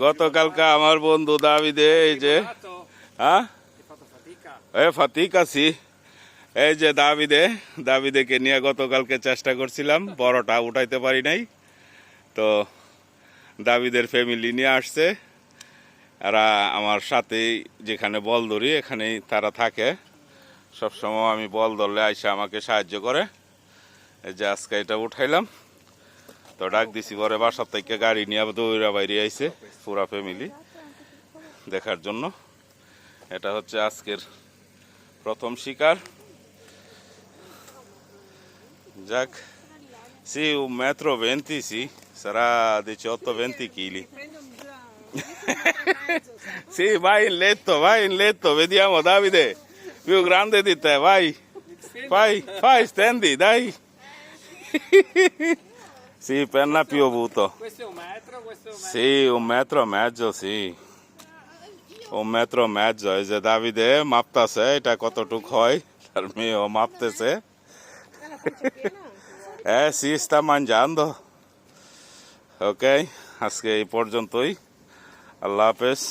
গতকালকে আমার বন্ধু দাবিদে এই যে হ্যাঁ ফাতিকা সি এই যে দাবিদেকে নিয়ে গতকালকে চেষ্টা করছিলাম, বড়টা উঠাইতে পারি নাই। তো দাবিদের ফ্যামিলি নিয়ে আসছে, এরা আমার সাথেই যেখানে বল ধরি এখানেই তারা থাকে সবসময়। আমি বল ধরলে আইসা আমাকে সাহায্য করে। এই যে আজকে এটা উঠাইলাম, তো ডাক দিছি পরে বাসার থেকে গাড়ি নিয়ে দৌড়া বাইরে আইছে পুরা ফ্যামিলি দেখার জন্য। এটা হচ্ছে আজকের প্রথম শিকার। যাক, sì, 1,20 m, sì, sarà 18-20 kg. Sì, vai in letto, vediamo Davide, più grande di te, vai, stendi, dai. Sì, penna piovuto. Questo è un metro, questo è un metro. Sì, 1,5 m, sì. 1,5 m, এই যে দাবিদে মাপতাছে এটা কতটুক হয়, তার মেয়েও মাপতেছে। Sí, está mangiando. Ok, আজকে এই পর্যন্তই। আল্লাহ হাফেজ।